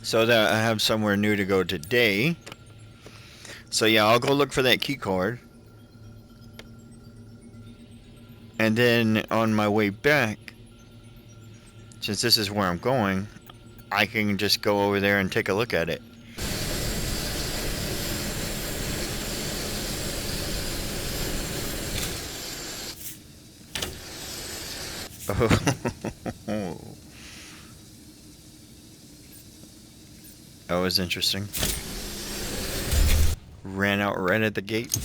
so that I have somewhere new to go today. So yeah, I'll go look for that key card. And then on my way back, since this is where I'm going, I can just go over there and take a look at it. Oh. That was interesting. Ran out right at the gate.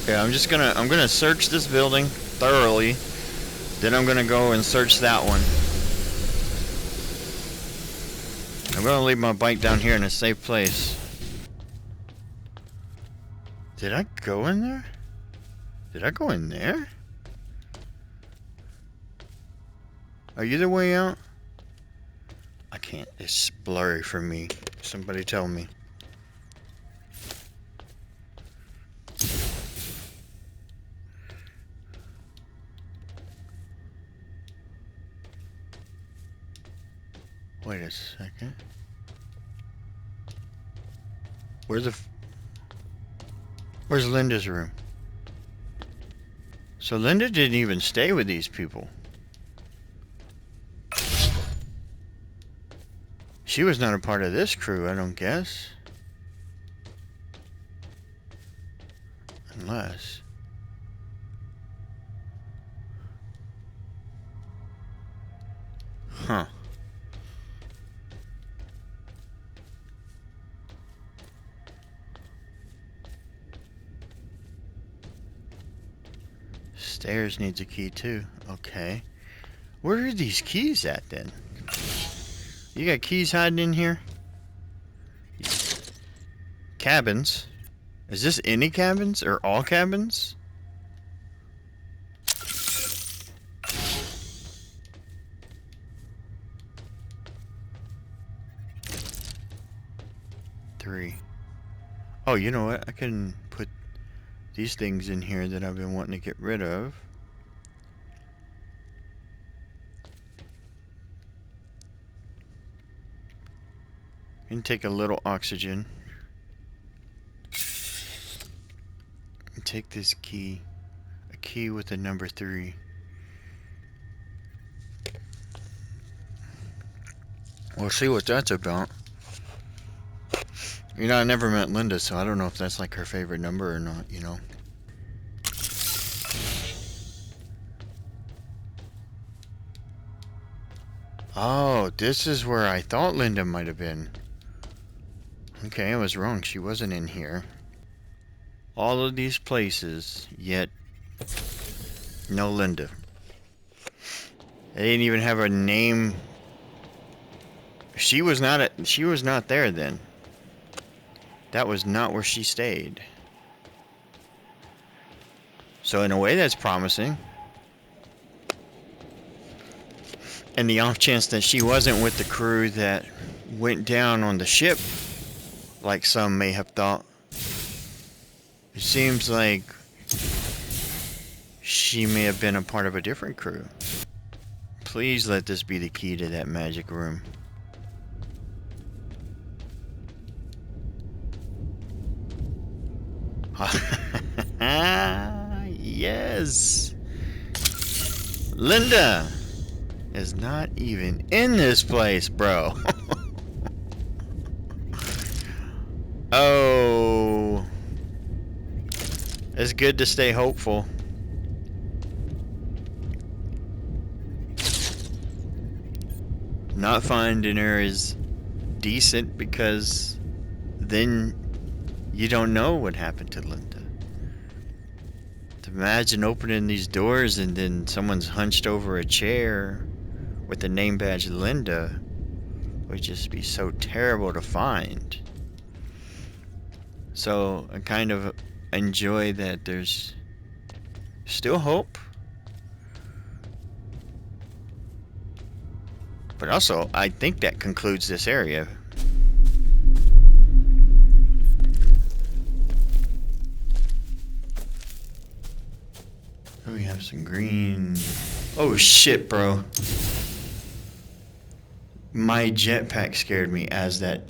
Yeah, I'm gonna search this building thoroughly. Then I'm gonna go and search that one. I'm gonna leave my bike down here in a safe place. Did I go in there? Did I go in there? Are you the way out? I can't. It's blurry for me. Somebody tell me. Wait a second. Where's Linda's room? So Linda didn't even stay with these people. She was not a part of this crew, I don't guess. Unless... Huh. Stairs needs a key too. Okay. Where are these keys at then? You got keys hiding in here? Cabins. Is this any cabins or all cabins? Three. Oh, you know what? I can put these things in here that I've been wanting to get rid of. And take a little oxygen. And take this key. A key with the number 3. We'll see what that's about. You know, I never met Linda, so I don't know if that's like her favorite number or not, you know. Oh, this is where I thought Linda might have been. Okay, I was wrong. She wasn't in here. All of these places, yet no Linda. They didn't even have a name. She was not there then. That was not where she stayed. So in a way that's promising. And the off chance that she wasn't with the crew that went down on the ship, like some may have thought, it seems like she may have been a part of a different crew. Please let this be the key to that magic room. Yes! Linda is not even in this place, bro. Oh. It's good to stay hopeful. Not finding her is decent because then you don't know what happened to Linda. To imagine opening these doors and then someone's hunched over a chair with the name badge Linda would just be so terrible to find. So I kind of enjoy that there's still hope. But also, I think that concludes this area. Oh, we have some green. Oh shit, bro. My jetpack scared me as that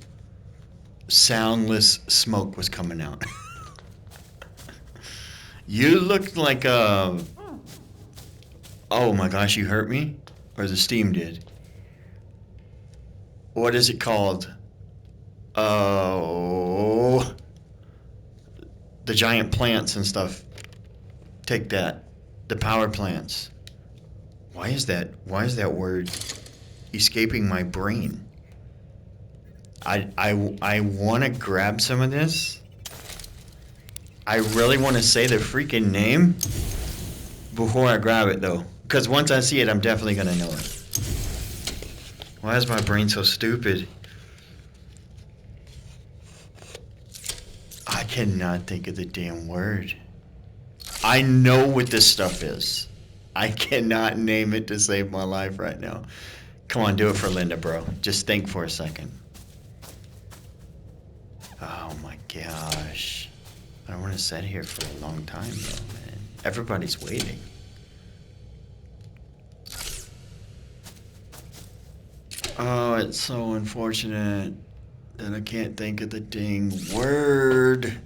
soundless smoke was coming out. You looked like a... Oh my gosh, you hurt me? Or the steam did? What is it called? Oh... The giant plants and stuff. Take that. The power plants. Why is that word escaping my brain? I want to grab some of this. I really want to say the freaking name before I grab it though, because once I see it, I'm definitely gonna know it. Why is my brain so stupid? I cannot think of the damn word. I know what this stuff is. I cannot name it to save my life right now. Come on, do it for Linda, bro. Just think for a second. Oh my gosh. I don't want to sit here for a long time though, man. Everybody's waiting. Oh, it's so unfortunate that I can't think of the dang word.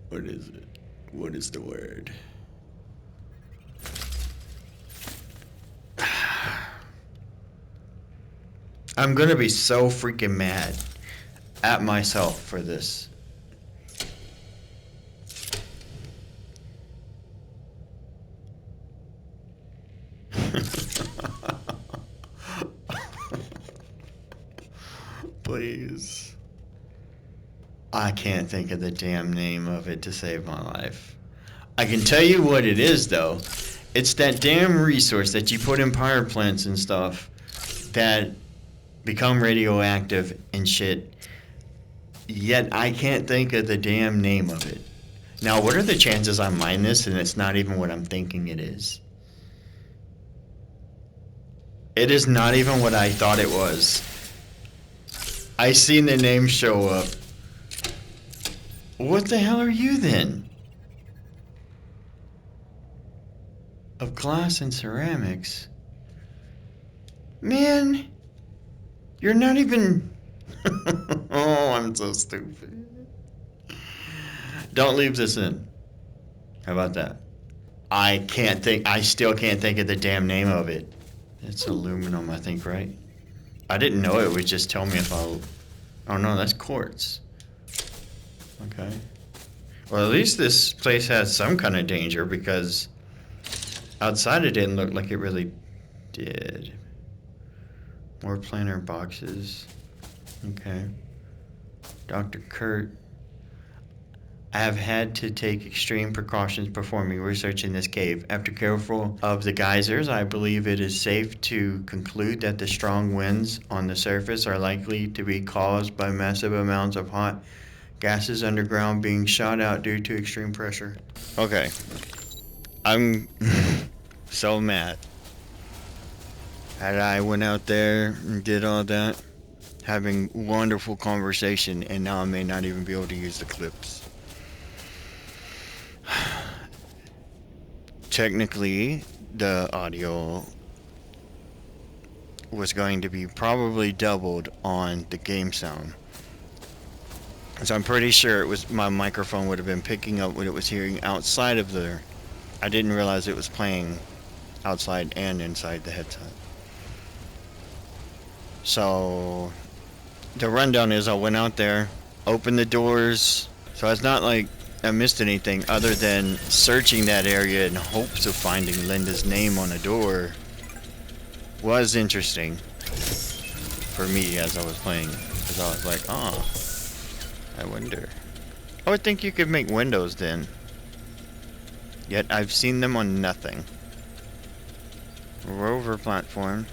What is it? What is the word? I'm gonna be so freaking mad at myself for this. Please. I can't think of the damn name of it to save my life. I can tell you what it is though. It's that damn resource that you put in power plants and stuff that become radioactive and shit. Yet I can't think of the damn name of it. Now, what are the chances I mine this and it's not even what I'm thinking it is? It is not even what I thought it was. I seen the name show up. What the hell are you then? Of glass and ceramics? Man, you're not even... Oh, I'm so stupid. Don't leave this in. How about that? I still can't think of the damn name of it. It's aluminum, I think, right? I didn't know it would just tell me if I... Oh no, that's quartz. Okay. Well, at least this place has some kind of danger because outside it didn't look like it really did. More planter boxes. Okay. Dr. Kurt. I have had to take extreme precautions performing research in this cave. After careful of the geysers, I believe it is safe to conclude that the strong winds on the surface are likely to be caused by massive amounts of hot gases underground being shot out due to extreme pressure. Okay. I'm so mad. Had I went out there and did all that, having wonderful conversation, and now I may not even be able to use the clips. Technically, the audio was going to be probably doubled on the game sound. So I'm pretty sure it was my microphone would have been picking up what it was hearing outside of there. I didn't realize it was playing outside and inside the headset. So the rundown is I went out there, opened the doors, so it's not like I missed anything other than searching that area in hopes of finding Linda's name on a door was interesting for me as I was playing, because I was like, oh, I wonder. I would think you could make windows then, yet I've seen them on nothing. Rover platform.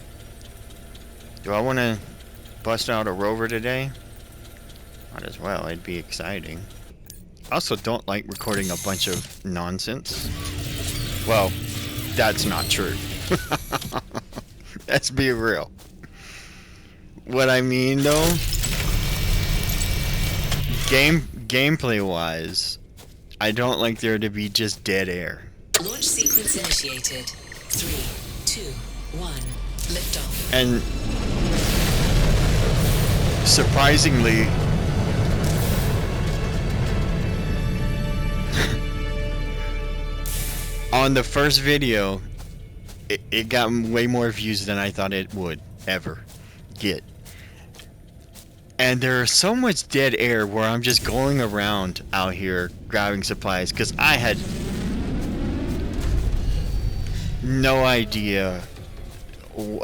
Do I want to bust out a Rover today? Might as well, it'd be exciting. I also don't like recording a bunch of nonsense. Well, that's not true. Let's be real. What I mean though, gameplay wise, I don't like there to be just dead air. Launch sequence initiated. 3, 2, 1. Liftoff. And surprisingly, on the first video, it got way more views than I thought it would ever get. And there's so much dead air where I'm just going around out here grabbing supplies because I had no idea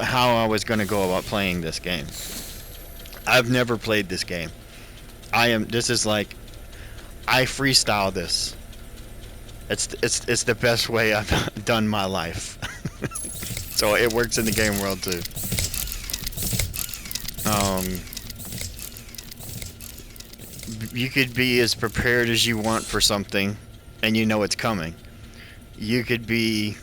how I was going to go about playing this game. I've never played this game. This is like, I freestyle this. It's the best way I've done my life. So it works in the game world too. You could be as prepared as you want for something and you know it's coming. You could be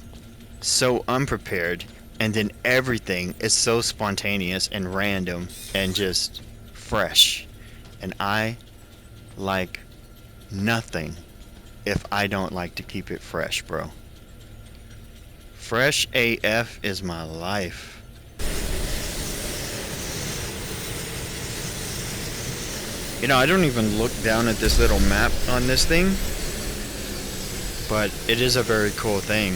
so unprepared and then everything is so spontaneous and random and just fresh. And I like nothing if I don't like to keep it fresh, bro. Fresh AF is my life. You know, I don't even look down at this little map on this thing, but it is a very cool thing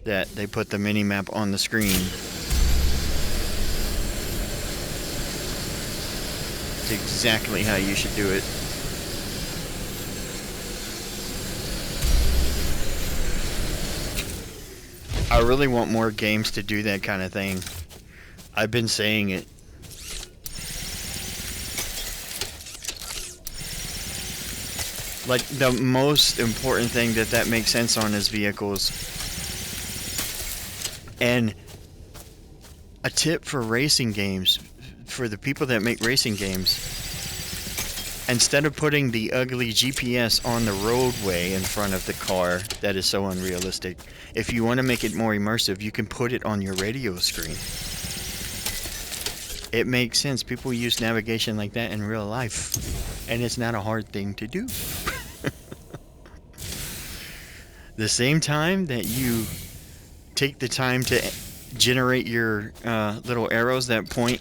that they put the mini map on the screen. It's exactly how you should do it. I really want more games to do that kind of thing. I've been saying it. Like, the most important thing that makes sense on is vehicles. And a tip for racing games, for the people that make racing games, instead of putting the ugly GPS on the roadway in front of the car that is so unrealistic, if you want to make it more immersive, you can put it on your radio screen. It makes sense. People use navigation like that in real life, and it's not a hard thing to do. The same time that you take the time to generate your little arrows that point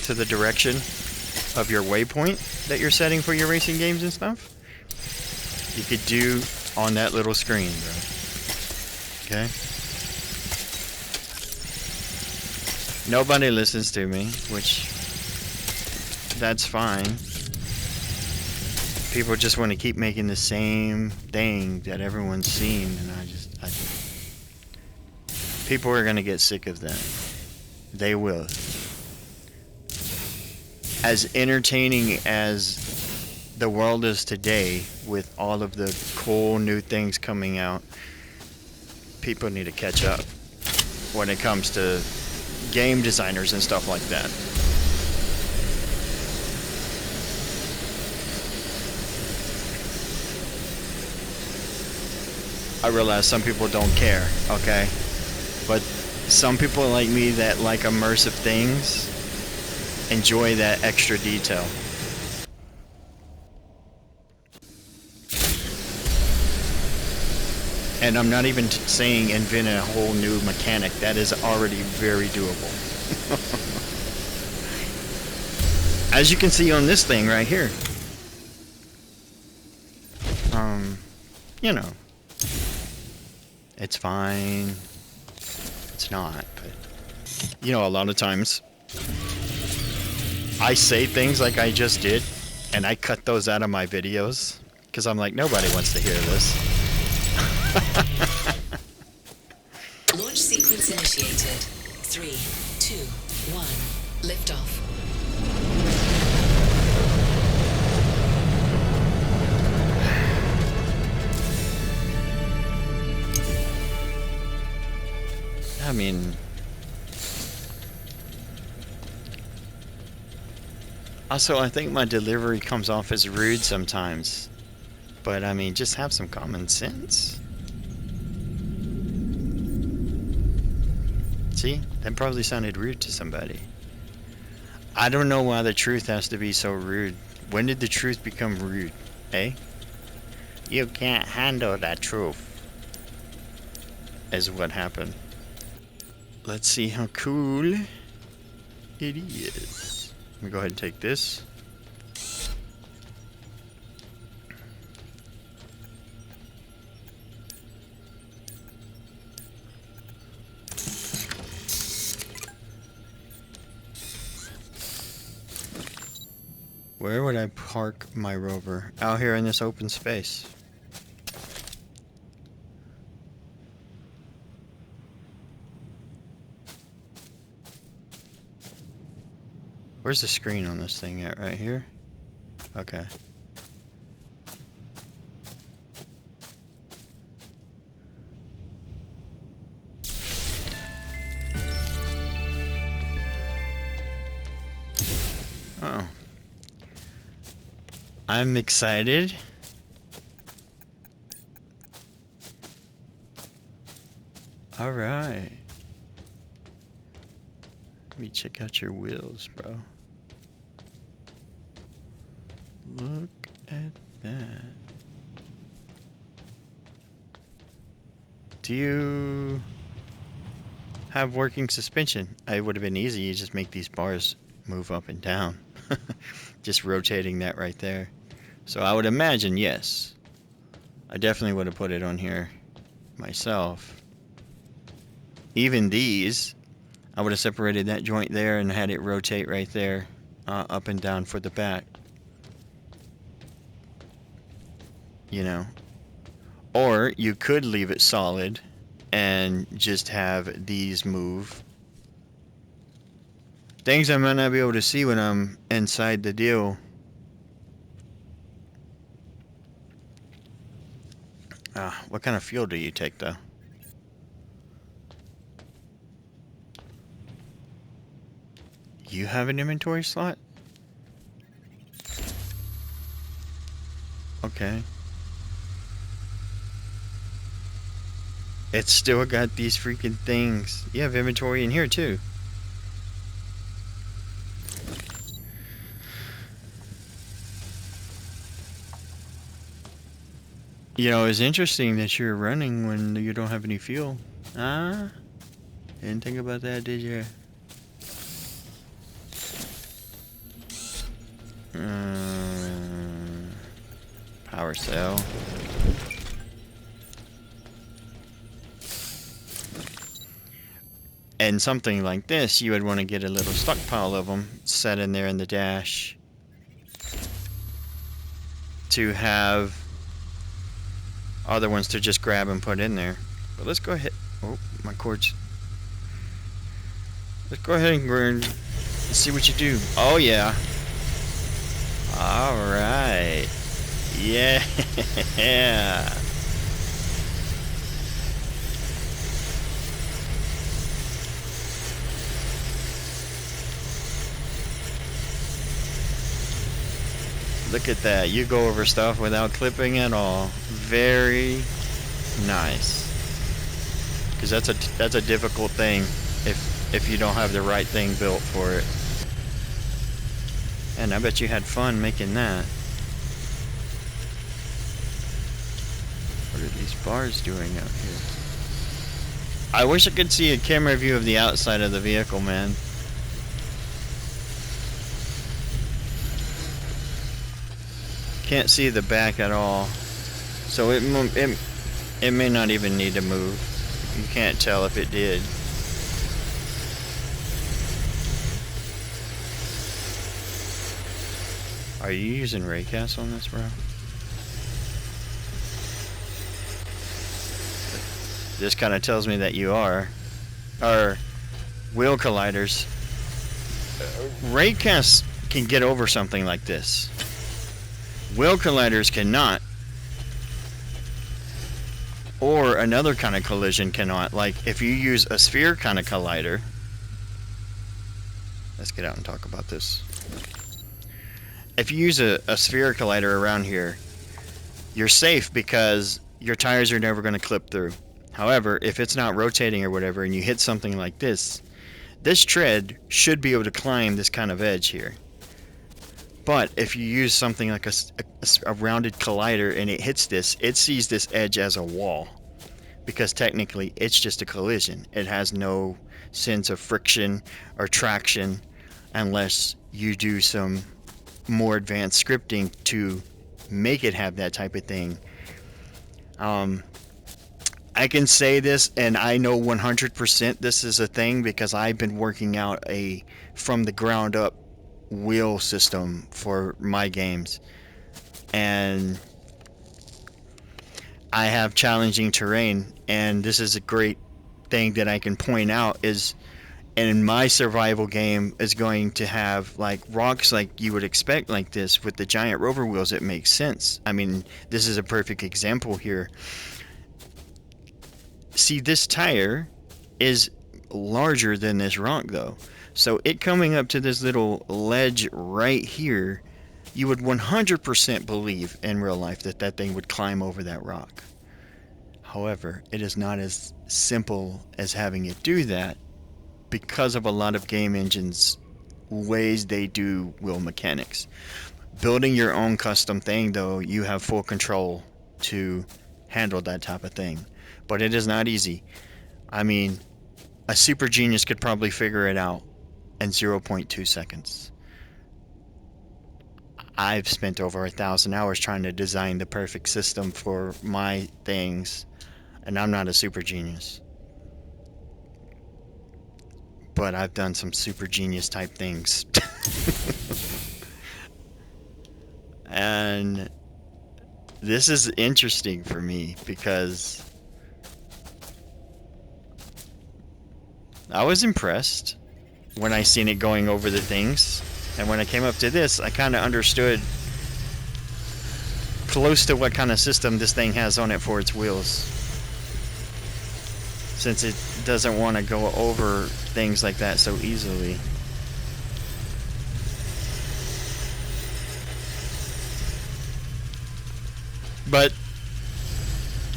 to the direction of your waypoint that you're setting for your racing games and stuff, you could do on that little screen, bro. Okay? Nobody listens to me, which that's fine. People just want to keep making the same thing that everyone's seen, and people are going to get sick of that. They will. As entertaining as the world is today, with all of the cool new things coming out, people need to catch up when it comes to game designers and stuff like that. I realize some people don't care, okay? But some people like me that like immersive things enjoy that extra detail. And I'm not even saying invent a whole new mechanic. That is already very doable. As you can see on this thing right here. You know. It's fine. It's not, but you know, a lot of times I say things like I just did, and I cut those out of my videos because I'm like, nobody wants to hear this. Launch sequence initiated. 3, 2, 1. Liftoff. I mean, also, I think my delivery comes off as rude sometimes. But, I mean, just have some common sense. See? That probably sounded rude to somebody. I don't know why the truth has to be so rude When did the truth become rude? Eh? You can't handle that truth. Is what happened. Let's see how cool it is. Let me go ahead and take this. Where would I park my Rover? Out here in this open space. Where's the screen on this thing at? Right here? Okay. Oh. I'm excited. Alright. Let me check out your wheels, bro. Look at that. Do you have working suspension? It would have been easy. You just make these bars move up and down. Just rotating that right there. So I would imagine, yes. I definitely would have put it on here myself. Even these, I would have separated that joint there and had it rotate right there, up and down for the back. You know. Or you could leave it solid and just have these move. Things I might not be able to see when I'm inside the deal. What kind of fuel do you take, though? You have an inventory slot? Okay. It's still got these freaking things. You have inventory in here, too. You know, it's interesting that you're running when you don't have any fuel. Didn't think about that, did you? Power cell. And something like this, you would want to get a little stockpile of them set in there in the dash to have other ones to just grab and put in there. But let's go ahead. Oh, my cords. Let's go ahead and see what you do. Oh, yeah. All right. Yeah. Look at that. You go over stuff without clipping at all. Very nice. Because that's a difficult thing if you don't have the right thing built for it. And I bet you had fun making that. What are these bars doing out here? I wish I could see a camera view of the outside of the vehicle, man. Can't see the back at all, so it may not even need to move. You can't tell if it did. Are you using raycast on this, bro? This kind of tells me that you are. Or wheel colliders. Raycasts can get over something like this. Wheel colliders cannot. Or another kind of collision cannot. Like if you use a sphere kind of collider. Let's get out and talk about this. If you use a sphere collider around here, you're safe because your tires are never going to clip through. However, if it's not rotating or whatever and you hit something like this tread should be able to climb this kind of edge here. But if you use something like a rounded collider and it hits this, it sees this edge as a wall, because technically it's just a collision. It has no sense of friction or traction unless you do some more advanced scripting to make it have that type of thing. Um, I can say this, and I know 100% this is a thing because I've been working out a from the ground up wheel system for my games, and I have challenging terrain. And this is a great thing that I can point out is, in my survival game is going to have like rocks like you would expect like this with the giant rover wheels. It makes sense. I mean, this is a perfect example here. See, this tire is larger than this rock though. So it coming up to this little ledge right here, you would 100% believe in real life that that thing would climb over that rock. However, it is not as simple as having it do that because of a lot of game engines ways they do wheel mechanics. Building your own custom thing though, you have full control to handle that type of thing. But it is not easy. I mean, a super genius could probably figure it out in 0.2 seconds. I've spent over 1,000 hours trying to design the perfect system for my things, and I'm not a super genius. But I've done some super genius type things. And this is interesting for me because I was impressed when I seen it going over the things. And when I came up to this, I kind of understood close to what kind of system this thing has on it for its wheels. Since it doesn't want to go over things like that so easily. But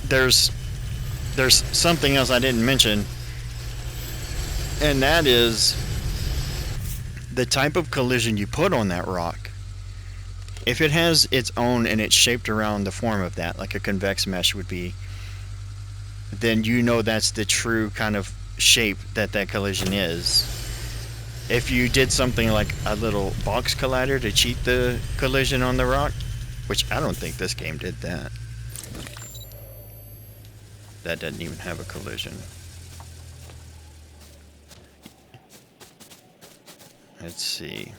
there's something else I didn't mention, and that is the type of collision you put on that rock. If it has its own and it's shaped around the form of that, like a convex mesh would be, then you know that's the true kind of shape that that collision is. If you did something like a little box collider to cheat the collision on the rock, which I don't think this game did that. That doesn't even have a collision. Let's see.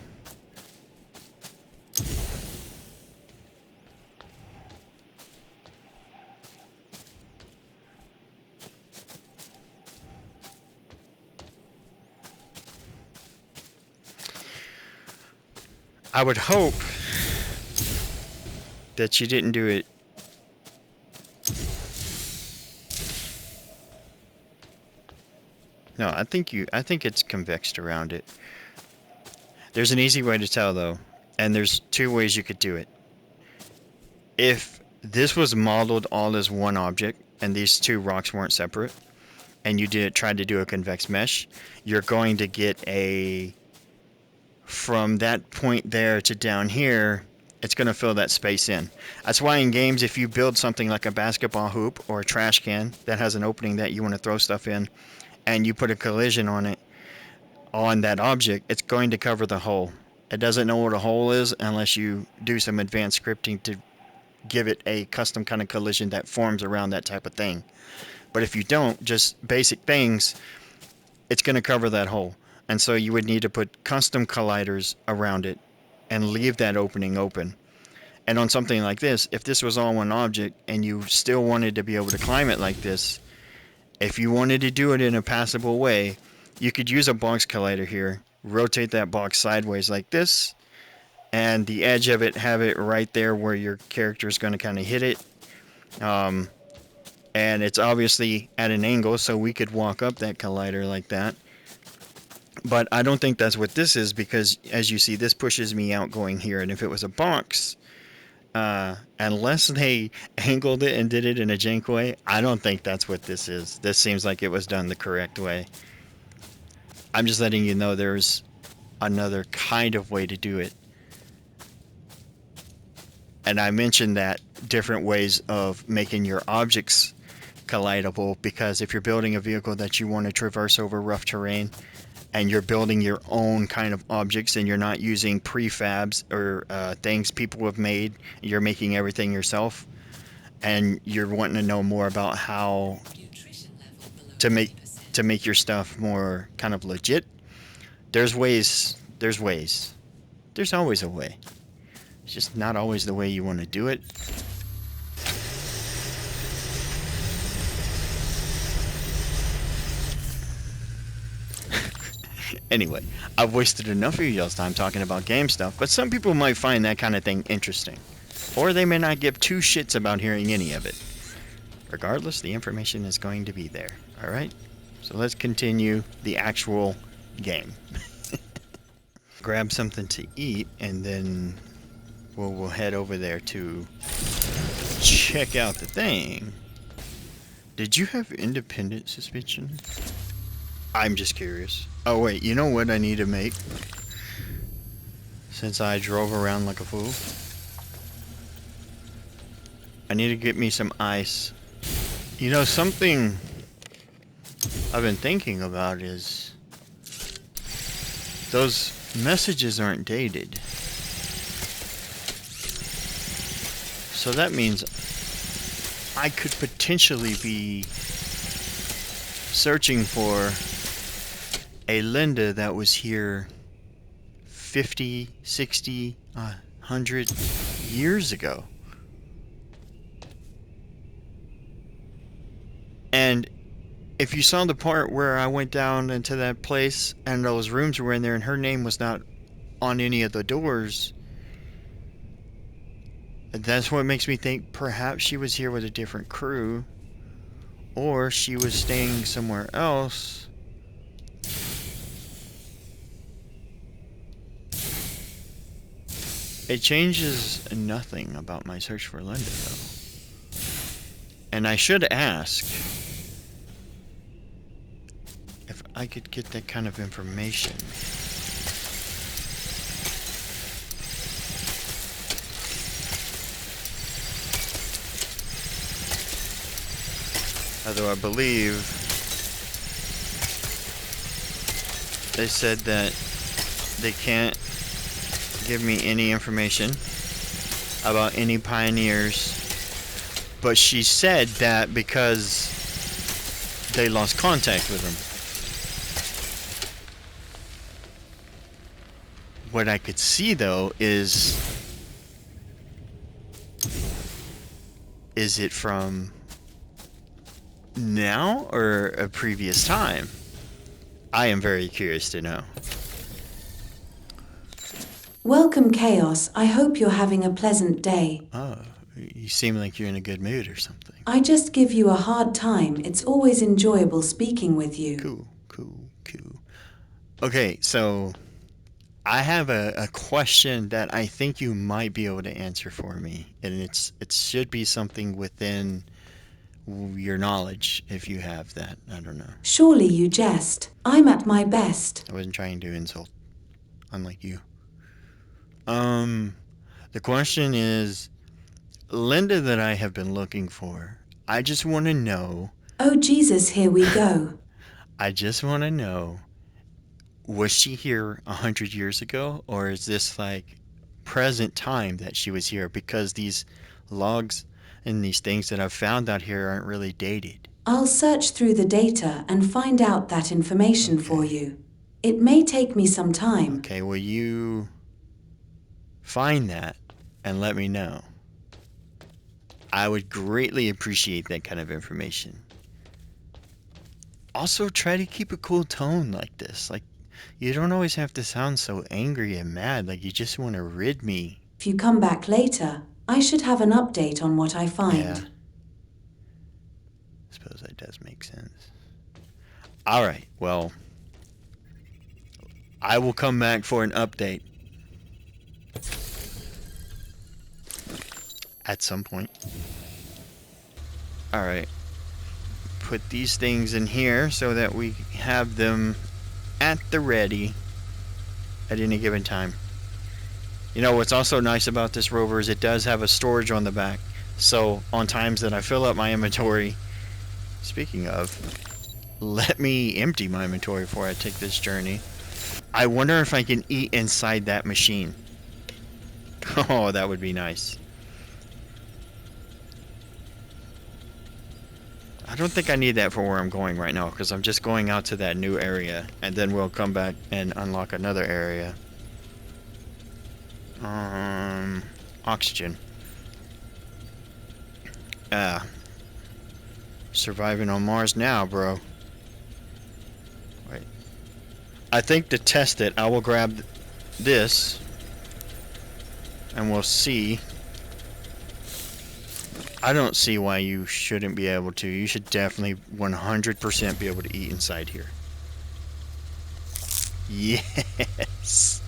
I would hope that you didn't do it. No, I think it's convexed around it. There's an easy way to tell though, and there's two ways you could do it. If this was modeled all as one object and these two rocks weren't separate, and you tried to do a convex mesh, you're going to get a, from that point there to down here, it's going to fill that space in. That's why in games, if you build something like a basketball hoop or a trash can that has an opening that you want to throw stuff in, and you put a collision on it, on that object, it's going to cover the hole. It doesn't know what a hole is unless you do some advanced scripting to give it a custom kind of collision that forms around that type of thing. But if you don't, just basic things, it's going to cover that hole. And so you would need to put custom colliders around it and leave that opening open. And on something like this, if this was all one object and you still wanted to be able to climb it like this, if you wanted to do it in a passable way, you could use a box collider here, rotate that box sideways like this, and the edge of it, have it right there where your character is going to kind of hit it. And it's obviously at an angle, so we could walk up that collider like that. But I don't think that's what this is, because as you see, this pushes me out going here. And if it was a box, unless they angled it and did it in a jank way, I don't think that's what this is. This seems like it was done the correct way. I'm just letting you know there's another kind of way to do it. And I mentioned that different ways of making your objects collidable, because if you're building a vehicle that you want to traverse over rough terrain and you're building your own kind of objects and you're not using prefabs or things people have made, you're making everything yourself, and you're wanting to know more about how to make your stuff more kind of legit, there's ways. There's always a way. It's just not always the way you want to do it. Anyway, I've wasted enough of y'all's time talking about game stuff, but some people might find that kind of thing interesting. Or they may not give two shits about hearing any of it. Regardless, the information is going to be there. Alright? So let's continue the actual game. Grab something to eat, and then we'll head over there to check out the thing. Did you have independent suspension? I'm just curious. Oh wait, you know what I need to make? Since I drove around like a fool, I need to get me some ice. You know, something I've been thinking about is those messages aren't dated. So that means I could potentially be searching for a Linda that was here 50, 60, 100 years ago. And if you saw the part where I went down into that place and those rooms were in there and her name was not on any of the doors, that's what makes me think perhaps she was here with a different crew, or she was staying somewhere else. It changes nothing about my search for Linda, though. And I should ask if I could get that kind of information. Although I believe they said that they can't give me any information about any pioneers, but she said that because they lost contact with them. What I could see though is it from now or a previous time? I am very curious to know. Welcome, Chaos. I hope you're having a pleasant day. Oh, you seem like you're in a good mood or something. I just give you a hard time. It's always enjoyable speaking with you. Cool. Okay, so I have a question that I think you might be able to answer for me, and it should be something within your knowledge, if you have that. I don't know. Surely you jest. I'm at my best. I wasn't trying to insult, unlike you. The question is, Linda that I have been looking for, I just want to know... Oh, Jesus, here we go. I just want to know, was she here 100 years ago, or is this like present time that she was here? Because these logs and these things that I've found out here aren't really dated. I'll search through the data and find out that information for you. It may take me some time. Okay, will you find that and let me know? I would greatly appreciate that kind of information. Also, try to keep a cool tone like this. Like, you don't always have to sound so angry and mad, like you just want to rid me. If you come back later, I should have an update on what I find. Yeah. I suppose that does make sense. Alright, well, I will come back for an update. At some point. Alright. Put these things in here so that we have them at the ready at any given time. You know what's also nice about this Rover is it does have a storage on the back. So on times that I fill up my inventory, speaking of, let me empty my inventory before I take this journey. I wonder if I can eat inside that machine. Oh, that would be nice. I don't think I need that for where I'm going right now, because I'm just going out to that new area, and then we'll come back and unlock another area. Oxygen. Surviving on Mars now, bro. Wait. I think to test it, I will grab this, and we'll see. I don't see why you shouldn't be able to. You should definitely 100% be able to eat inside here. Yes.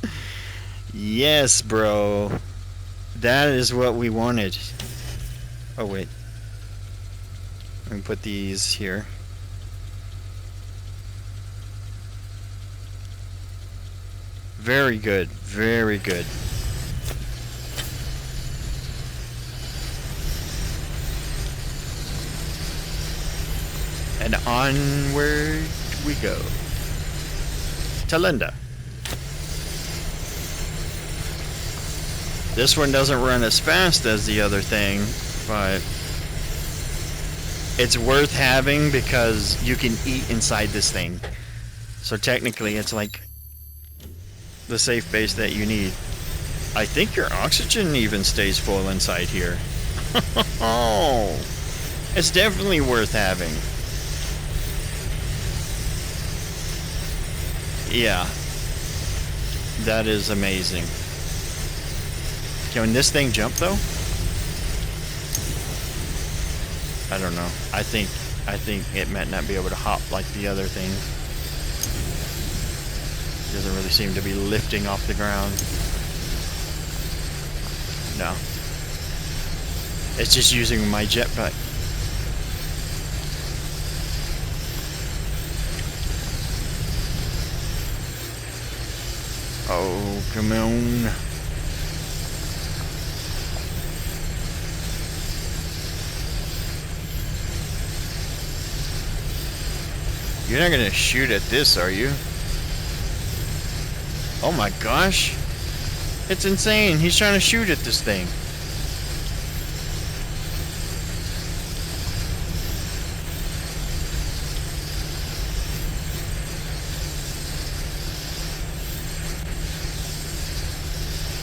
Yes, bro. That is what we wanted. Oh, wait. Let me put these here. Very good. Very good. And onward we go. To Linda. This one doesn't run as fast as the other thing, but it's worth having because you can eat inside this thing. So technically it's like the safe base that you need. I think your oxygen even stays full inside here. Oh, it's definitely worth having. Yeah, that is amazing. Can this thing jump though? I don't know. I think it might not be able to hop like the other thing. It doesn't really seem to be lifting off the ground. No. It's just using my jetpack. Oh, come on. You're not gonna shoot at this, are you? Oh my gosh. It's insane. He's trying to shoot at this thing.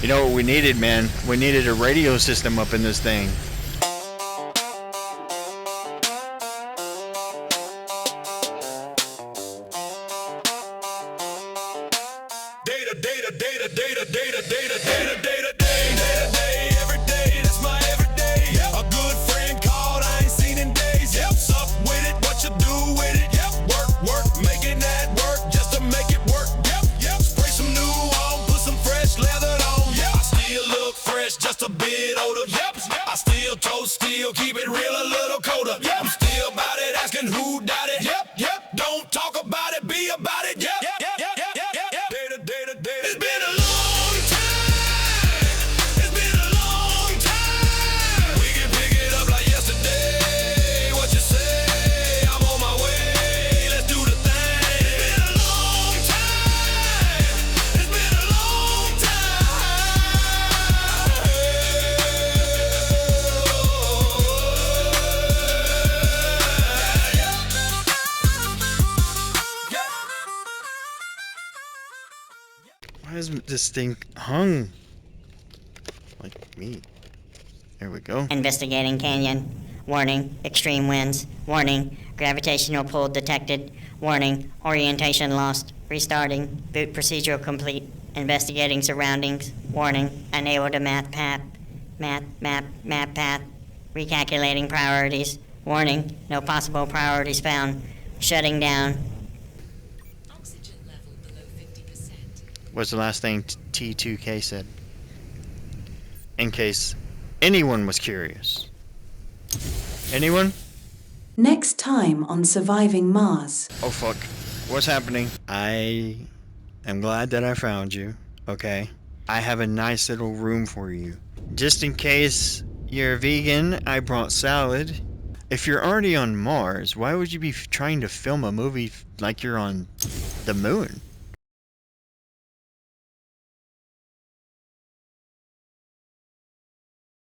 You know what we needed, man? We needed a radio system up in this thing. Why is this thing hung like me? There we go. Investigating canyon. Warning, extreme winds. Warning, gravitational pull detected. Warning, orientation lost. Restarting, boot procedural complete. Investigating surroundings. Warning, unable to map path. Map path. Recalculating priorities. Warning, no possible priorities found. Shutting down. Oxygen level below 50%. What's the last thing T2K said? In case anyone was curious. Anyone? Next time on Surviving Mars. Oh fuck. What's happening? I am glad that I found you. Okay. I have a nice little room for you. Just in case you're a vegan, I brought salad. If you're already on Mars, why would you be trying to film a movie like you're on the moon?